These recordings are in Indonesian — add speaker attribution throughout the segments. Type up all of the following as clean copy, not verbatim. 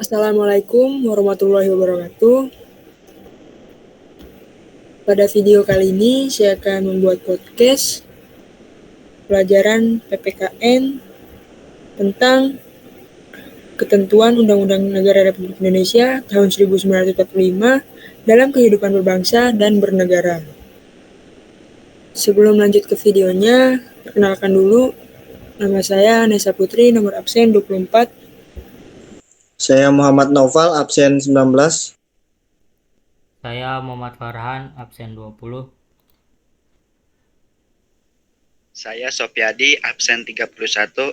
Speaker 1: Assalamualaikum warahmatullahi wabarakatuh. Pada video kali ini, saya akan membuat podcast pelajaran PPKN tentang ketentuan Undang-Undang Negara Republik Indonesia tahun 1945 dalam kehidupan berbangsa dan bernegara. Sebelum lanjut ke videonya, perkenalkan dulu, nama saya Nesa Putri, nomor absen 24.
Speaker 2: Saya Muhammad Noval, absen 19.
Speaker 3: Saya Muhammad Farhan, absen 20.
Speaker 4: Saya Sopiadi, absen 31.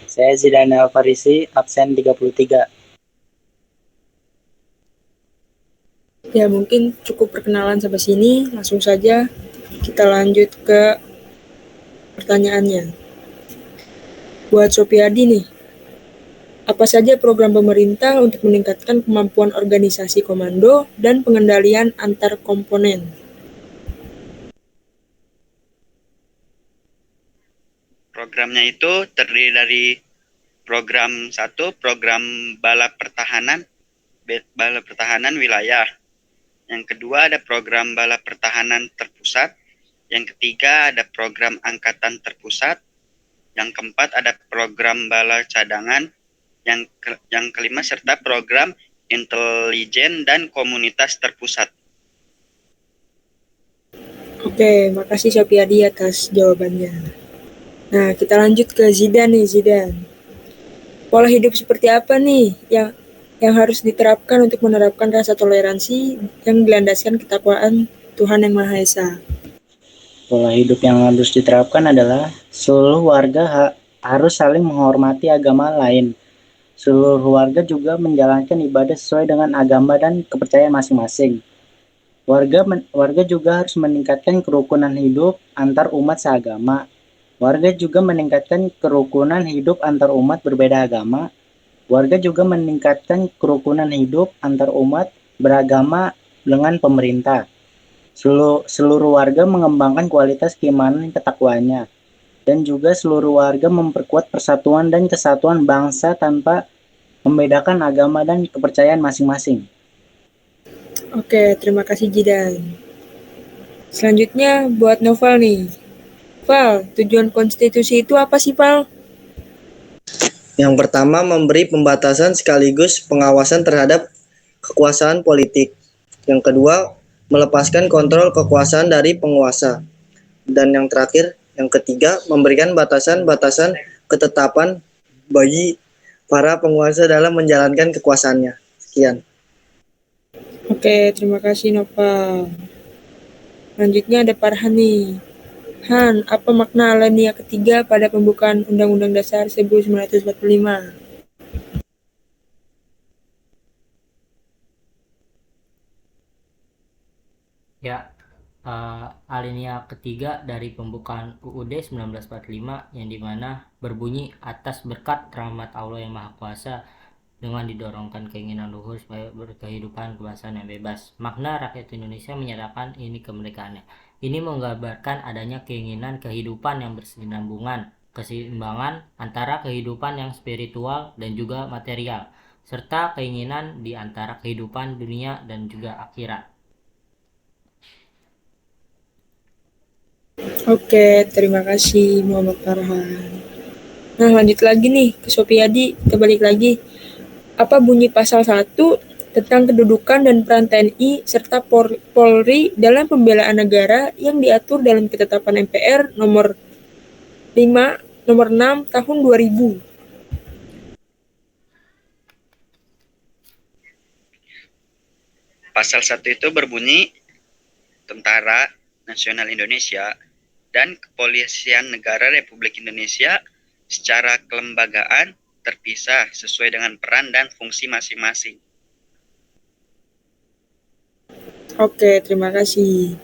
Speaker 5: Saya Zidane Alfarisi, absen 33.
Speaker 1: Ya, mungkin cukup perkenalan sampai sini. Langsung saja kita lanjut ke pertanyaannya. Buat Sopiadi nih, apa saja program pemerintah untuk meningkatkan kemampuan organisasi komando dan pengendalian antar komponen?
Speaker 4: Programnya itu terdiri dari program 1, program bala pertahanan wilayah. Yang kedua ada program bala pertahanan terpusat. Yang ketiga ada program angkatan terpusat. Yang keempat ada program bala cadangan. Yang kelima serta program intelijen dan komunitas terpusat.
Speaker 1: Oke, makasih Sopiadi atas jawabannya. Nah, kita lanjut ke Zidan nih, Zidan. Pola hidup seperti apa nih yang harus diterapkan untuk menerapkan rasa toleransi yang dilandaskan ketakwaan Tuhan Yang Maha Esa?
Speaker 5: Pola hidup yang harus diterapkan adalah seluruh warga harus saling menghormati agama lain. Seluruh warga juga menjalankan ibadah sesuai dengan agama dan kepercayaan masing-masing. Warga juga harus meningkatkan kerukunan hidup antar umat seagama. Warga juga meningkatkan kerukunan hidup antar umat berbeda agama. Warga juga meningkatkan kerukunan hidup antar umat beragama dengan pemerintah. Seluruh warga mengembangkan kualitas keimanan dan ketakwaannya. Dan juga seluruh warga memperkuat persatuan dan kesatuan bangsa tanpa membedakan agama dan kepercayaan masing-masing.
Speaker 1: Oke, terima kasih Jidan. Selanjutnya buat Noval nih. Val, tujuan konstitusi itu apa sih, Val?
Speaker 2: Yang pertama, memberi pembatasan sekaligus pengawasan terhadap kekuasaan politik. Yang kedua, melepaskan kontrol kekuasaan dari penguasa. Dan yang terakhir, yang ketiga, memberikan batasan-batasan ketetapan bagi para penguasa dalam menjalankan kekuasaannya. Sekian.
Speaker 1: Oke, terima kasih Noval. Selanjutnya ada Farhan nih. Han, apa makna alinea ketiga pada pembukaan Undang-Undang Dasar 1945?
Speaker 3: Ya, alinea ketiga dari pembukaan UUD 1945 yang dimana berbunyi atas berkat rahmat Allah yang Maha Kuasa dengan didorongkan keinginan luhur supaya berkehidupan kebangsaan yang bebas. Makna rakyat Indonesia menyatakan ini kemerdekaannya. Ini menggambarkan adanya keinginan kehidupan yang berkesinambungan, keseimbangan antara kehidupan yang spiritual dan juga material, serta keinginan di antara kehidupan dunia dan juga akhirat.
Speaker 1: Oke, terima kasih Muhammad Farhan. Nah, lanjut lagi nih ke Sopiadi, kita balik lagi. Apa bunyi pasal 1 tentang kedudukan dan peran TNI serta Polri dalam pembelaan negara yang diatur dalam ketetapan MPR nomor 6 tahun 2000.
Speaker 4: Pasal 1 itu berbunyi Tentara Nasional Indonesia dan Kepolisian Negara Republik Indonesia secara kelembagaan terpisah sesuai dengan peran dan fungsi masing-masing.
Speaker 1: Oke, terima kasih.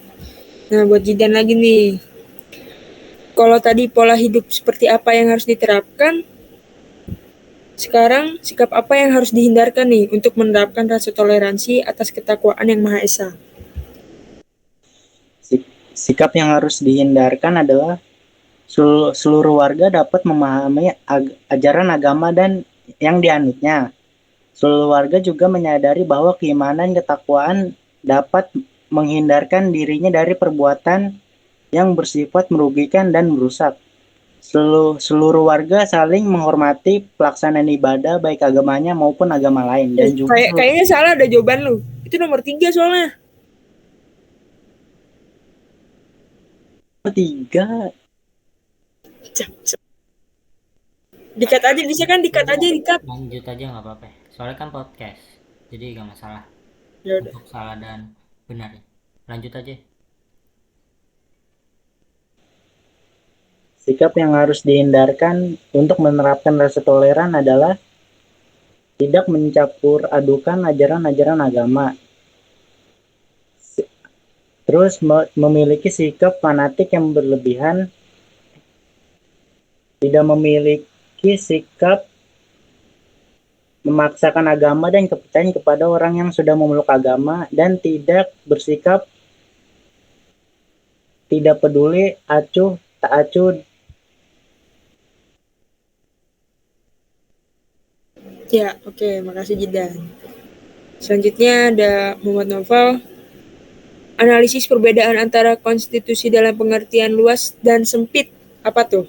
Speaker 1: Nah, buat Jidan lagi nih. Kalau tadi pola hidup seperti apa yang harus diterapkan, sekarang sikap apa yang harus dihindarkan nih untuk menerapkan rasa toleransi atas ketakwaan Yang Maha Esa?
Speaker 5: Sikap yang harus dihindarkan adalah seluruh warga dapat memahami ajaran agama dan yang dianutnya. Seluruh warga juga menyadari bahwa keimanan ketakwaan dapat menghindarkan dirinya dari perbuatan yang bersifat merugikan dan merusak. Seluruh warga saling menghormati pelaksanaan ibadah baik agamanya maupun agama lain dan juga
Speaker 1: Kayaknya salah ada jawaban lu. Itu nomor 3 soalnya.
Speaker 5: 3.
Speaker 1: Dikat aja, bisa kan? Dikat aja, dikat.
Speaker 3: Lanjut aja nggak apa-apa. Soalnya kan podcast, jadi nggak masalah
Speaker 1: Ya udah.
Speaker 3: untuk salah dan benar. Lanjut aja.
Speaker 5: Sikap yang harus dihindarkan untuk menerapkan rasa toleran adalah tidak mencampur adukan ajaran-ajaran agama. Terus memiliki sikap fanatik yang berlebihan, tidak memiliki sikap memaksakan agama dan kepercayaan kepada orang yang sudah memeluk agama, dan tidak bersikap tidak peduli acuh tak acuh.
Speaker 1: Ya, oke. Makasih Jidan. Selanjutnya ada Muhammad Novel. Analisis perbedaan antara konstitusi dalam pengertian luas dan sempit. Apa tuh?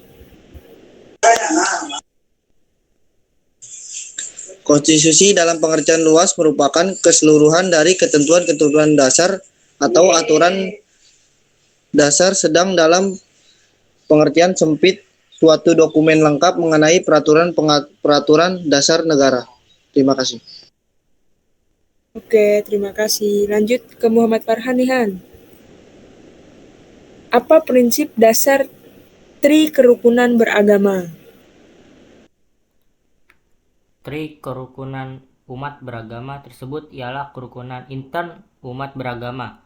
Speaker 2: Konstitusi dalam pengertian luas merupakan keseluruhan dari ketentuan-ketentuan dasar atau aturan dasar, sedang dalam pengertian sempit suatu dokumen lengkap mengenai peraturan dasar negara. Terima kasih.
Speaker 1: Oke, terima kasih. Lanjut ke Muhammad Farhan nih, Han. Apa prinsip dasar tri kerukunan beragama?
Speaker 3: Tri kerukunan umat beragama tersebut ialah kerukunan intern umat beragama,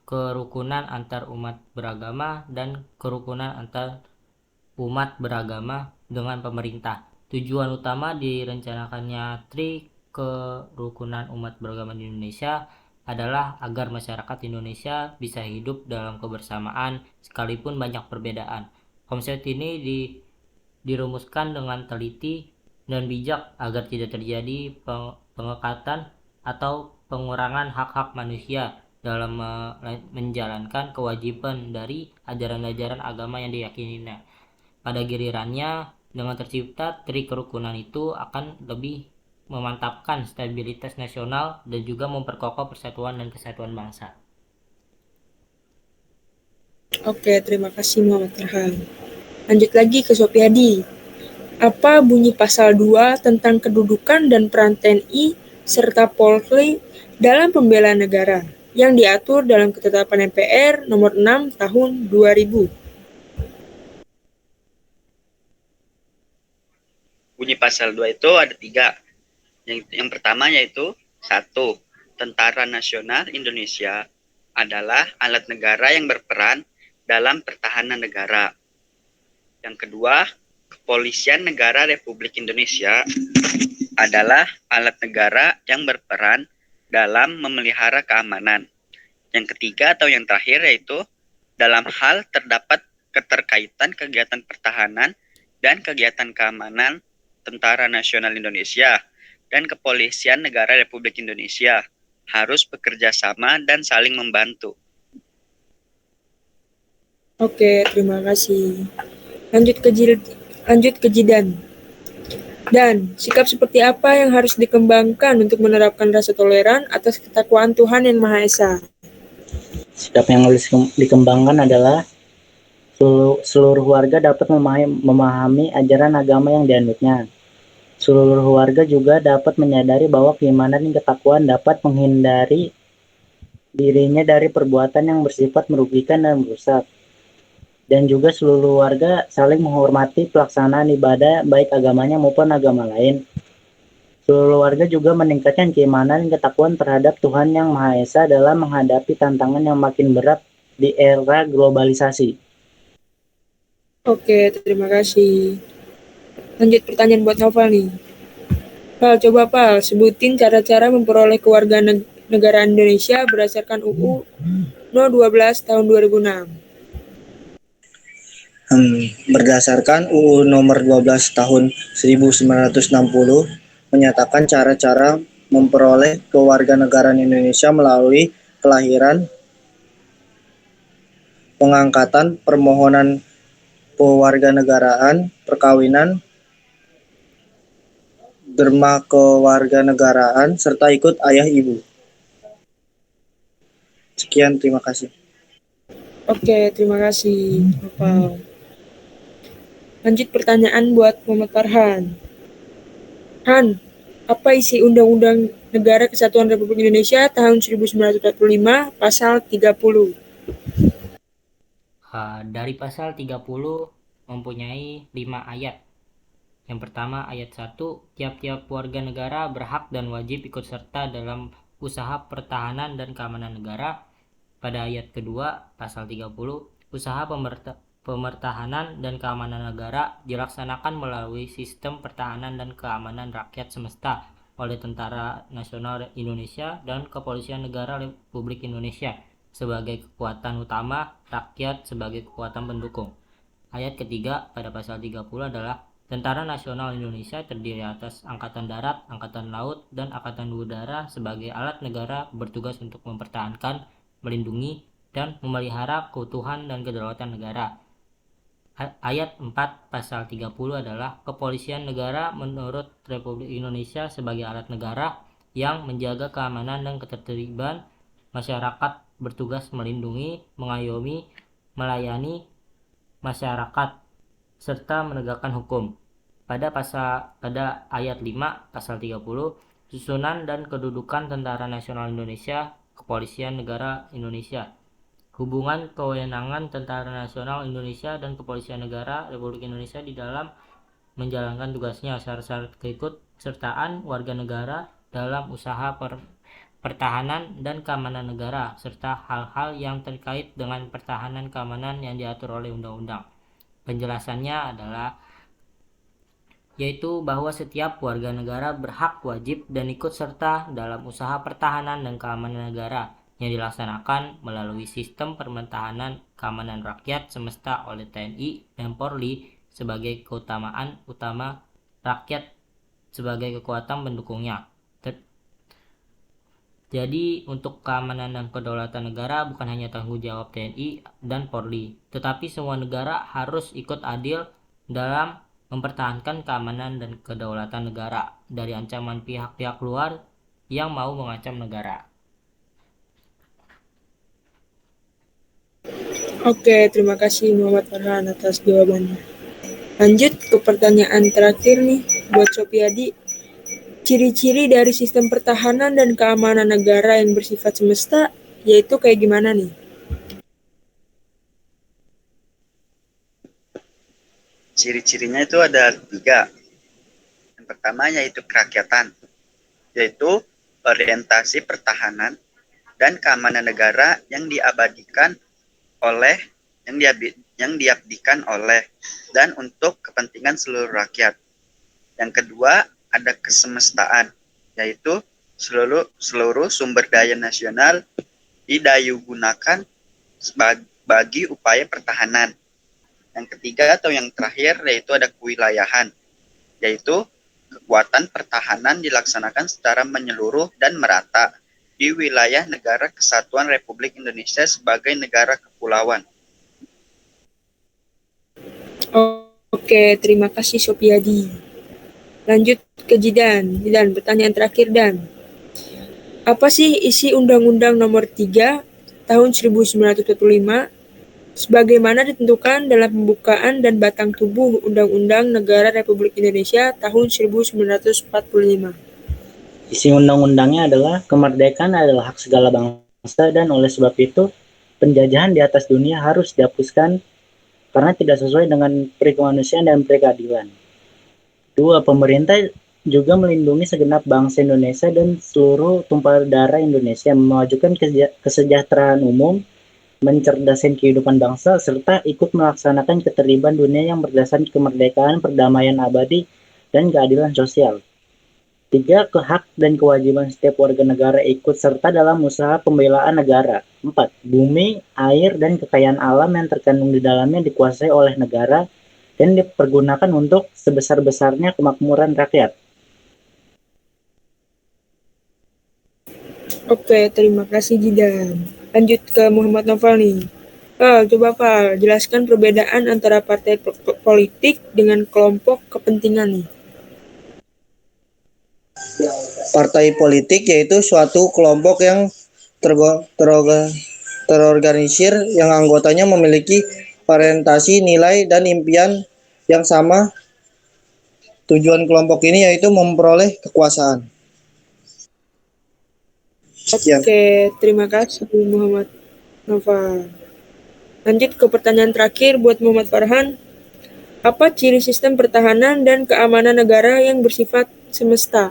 Speaker 3: kerukunan antar umat beragama, dan kerukunan antar umat beragama dengan pemerintah. Tujuan utama direncanakannya Tri kerukunan umat beragama di Indonesia adalah agar masyarakat Indonesia bisa hidup dalam kebersamaan sekalipun banyak perbedaan. Konsep ini dirumuskan dengan teliti dan bijak agar tidak terjadi pengekatan atau pengurangan hak-hak manusia dalam menjalankan kewajiban dari ajaran-ajaran agama yang diyakininya. Pada gilirannya, dengan tercipta tri kerukunan itu akan lebih memantapkan stabilitas nasional dan juga memperkokoh persatuan dan kesatuan bangsa.
Speaker 1: Oke, terima kasih Muhammad Farhan. Lanjut lagi ke Sopiadi. Apa bunyi pasal 2 tentang kedudukan dan peran TNI serta Polri dalam pembelaan negara yang diatur dalam Ketetapan MPR nomor 6 tahun 2000?
Speaker 4: Bunyi pasal 2 itu ada 3. Yang pertama yaitu 1. Tentara Nasional Indonesia adalah alat negara yang berperan dalam pertahanan negara. Yang kedua, Kepolisian Negara Republik Indonesia adalah alat negara yang berperan dalam memelihara keamanan. Yang ketiga atau yang terakhir yaitu dalam hal terdapat keterkaitan kegiatan pertahanan dan kegiatan keamanan Tentara Nasional Indonesia dan Kepolisian Negara Republik Indonesia harus bekerja sama dan saling membantu.
Speaker 1: Oke, terima kasih. Lanjut ke Jidan. Dan, sikap seperti apa yang harus dikembangkan untuk menerapkan rasa toleran atas ketakwaan Tuhan Yang Maha Esa?
Speaker 5: Sikap yang harus dikembangkan adalah seluruh warga dapat memahami ajaran agama yang dianutnya. Seluruh warga juga dapat menyadari bahwa keimanan dan ketakwaan dapat menghindari dirinya dari perbuatan yang bersifat merugikan dan merusak. Dan juga seluruh warga saling menghormati pelaksanaan ibadah baik agamanya maupun agama lain. Seluruh warga juga meningkatkan keimanan dan ketakwaan terhadap Tuhan Yang Maha Esa dalam menghadapi tantangan yang makin berat di era globalisasi.
Speaker 1: Oke, terima kasih. Lanjut pertanyaan buat Novel nih. Pal, coba Pal, sebutin cara-cara memperoleh kewarganegaraan Indonesia berdasarkan UU No. 12 tahun 2006.
Speaker 2: Berdasarkan UU nomor 12 tahun 1960 menyatakan cara-cara memperoleh kewarganegaraan Indonesia melalui kelahiran, pengangkatan, permohonan kewarganegaraan, perkawinan, derma kewarganegaraan, serta ikut ayah ibu. Sekian, terima kasih.
Speaker 1: Oke, terima kasih, Bapak. Lanjut pertanyaan buat Muhammad Farhan. Han, apa isi Undang-Undang Negara Kesatuan Republik Indonesia tahun 1945 pasal 30?
Speaker 3: Dari pasal 30 mempunyai 5 ayat. Yang pertama ayat 1, tiap-tiap warga negara berhak dan wajib ikut serta dalam usaha pertahanan dan keamanan negara. Pada ayat kedua, pasal 30, usaha pemertahanan dan keamanan negara dilaksanakan melalui sistem pertahanan dan keamanan rakyat semesta oleh Tentara Nasional Indonesia dan Kepolisian Negara Republik Indonesia sebagai kekuatan utama, rakyat sebagai kekuatan pendukung. Ayat ketiga pada pasal 30 adalah Tentara Nasional Indonesia terdiri atas Angkatan Darat, Angkatan Laut, dan Angkatan Udara sebagai alat negara bertugas untuk mempertahankan, melindungi, dan memelihara keutuhan dan kedaulatan negara. Ayat 4 pasal 30 adalah Kepolisian Negara menurut Republik Indonesia sebagai alat negara yang menjaga keamanan dan ketertiban masyarakat, bertugas melindungi, mengayomi, melayani masyarakat, serta menegakkan hukum. Pada ayat 5 pasal 30, susunan dan kedudukan Tentara Nasional Indonesia, Kepolisian Negara Indonesia. Hubungan kewenangan Tentara Nasional Indonesia dan Kepolisian Negara Republik Indonesia di dalam menjalankan tugasnya, syarat-syarat keikutsertaan warga negara dalam usaha pertahanan dan keamanan negara, serta hal-hal yang terkait dengan pertahanan keamanan yang diatur oleh undang-undang. Penjelasannya adalah yaitu bahwa setiap warga negara berhak, wajib, dan ikut serta dalam usaha pertahanan dan keamanan negara yang dilaksanakan melalui sistem pertahanan keamanan rakyat semesta oleh TNI dan Polri sebagai keutamaan utama, rakyat sebagai kekuatan pendukungnya. Jadi untuk keamanan dan kedaulatan negara bukan hanya tanggung jawab TNI dan Polri, tetapi semua negara harus ikut adil dalam mempertahankan keamanan dan kedaulatan negara dari ancaman pihak-pihak luar yang mau mengancam negara.
Speaker 1: Oke, terima kasih Muhammad Farhan atas jawabannya. Lanjut ke pertanyaan terakhir nih buat Sopiadi. Ciri-ciri dari sistem pertahanan dan keamanan negara yang bersifat semesta yaitu kayak gimana nih?
Speaker 4: Ciri-cirinya itu ada 3. Yang pertama yaitu kerakyatan, yaitu orientasi pertahanan dan keamanan negara yang diabadikan oleh, yang diabdikan oleh dan untuk kepentingan seluruh rakyat. Yang kedua ada kesemestaan, yaitu seluruh sumber daya nasional didayugunakan bagi upaya pertahanan. Yang ketiga atau yang terakhir yaitu ada kewilayahan, yaitu kekuatan pertahanan dilaksanakan secara menyeluruh dan merata di wilayah Negara Kesatuan Republik Indonesia sebagai negara kepulauan.
Speaker 1: Oke, terima kasih Sopiadi. Lanjut ke Jidan. Jidan, pertanyaan terakhir Dan. Apa sih isi Undang-Undang Nomor 3 Tahun 1945 sebagaimana ditentukan dalam pembukaan dan batang tubuh Undang-Undang Negara Republik Indonesia tahun 1945?
Speaker 5: Isi undang-undangnya adalah kemerdekaan adalah hak segala bangsa dan oleh sebab itu penjajahan di atas dunia harus dihapuskan karena tidak sesuai dengan perikemanusiaan dan perkeadilan. 2. Pemerintah juga melindungi segenap bangsa Indonesia dan seluruh tumpah darah Indonesia, memajukan kesejahteraan umum, mencerdaskan kehidupan bangsa, serta ikut melaksanakan ketertiban dunia yang berdasarkan kemerdekaan, perdamaian abadi, dan keadilan sosial. 3. Hak dan kewajiban setiap warga negara ikut serta dalam usaha pembelaan negara. 4. Bumi, air, dan kekayaan alam yang terkandung di dalamnya dikuasai oleh negara dan dipergunakan untuk sebesar-besarnya kemakmuran rakyat.
Speaker 1: Oke, terima kasih Jidan. Lanjut ke Muhammad Novel nih. Coba Val, jelaskan perbedaan antara partai politik dengan kelompok kepentingan nih.
Speaker 2: Partai politik yaitu suatu kelompok yang terorganisir yang anggotanya memiliki orientasi, nilai, dan impian yang sama. Tujuan kelompok ini yaitu memperoleh kekuasaan. Sekian.
Speaker 1: Oke, terima kasih Muhammad Novel. Lanjut ke pertanyaan terakhir buat Muhammad Farhan. Apa ciri sistem pertahanan dan keamanan negara yang bersifat semesta?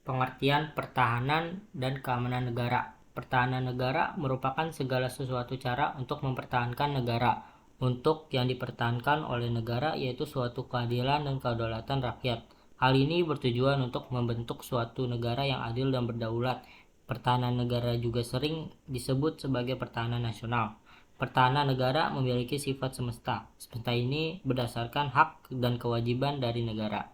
Speaker 3: Pengertian pertahanan dan keamanan negara. Pertahanan negara merupakan segala sesuatu cara untuk mempertahankan negara. Untuk yang dipertahankan oleh negara yaitu suatu keadilan dan kedaulatan rakyat. Hal ini bertujuan untuk membentuk suatu negara yang adil dan berdaulat. Pertahanan negara juga sering disebut sebagai pertahanan nasional. Pertahanan negara memiliki sifat semesta. Semesta ini berdasarkan hak dan kewajiban dari negara.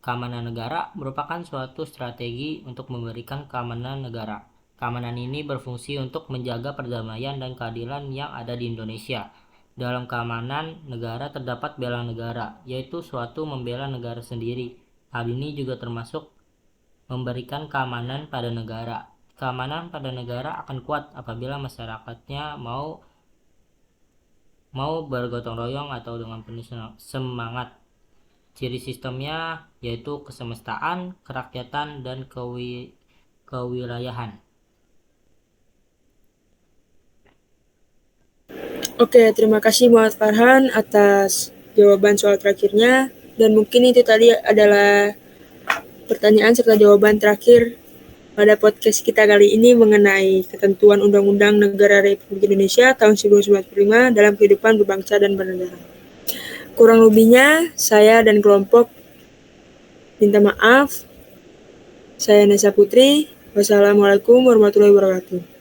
Speaker 3: Keamanan negara merupakan suatu strategi untuk memberikan keamanan negara. Keamanan ini berfungsi untuk menjaga perdamaian dan keadilan yang ada di Indonesia. Dalam keamanan negara terdapat bela negara, yaitu suatu membela negara sendiri. Hal ini juga termasuk memberikan keamanan pada negara. Keamanan pada negara akan kuat apabila masyarakatnya mau bergotong royong atau dengan penuh semangat. Ciri sistemnya yaitu kesemestaan, kerakyatan, dan kewilayahan.
Speaker 1: Oke, terima kasih Muhammad Farhan atas jawaban soal terakhirnya. Dan mungkin itu tadi adalah pertanyaan serta jawaban terakhir pada podcast kita kali ini mengenai ketentuan Undang-Undang Negara Republik Indonesia tahun 1945 dalam kehidupan berbangsa dan bernegara. Kurang lebihnya, saya dan kelompok minta maaf. Saya Nesa Putri. Wassalamualaikum warahmatullahi wabarakatuh.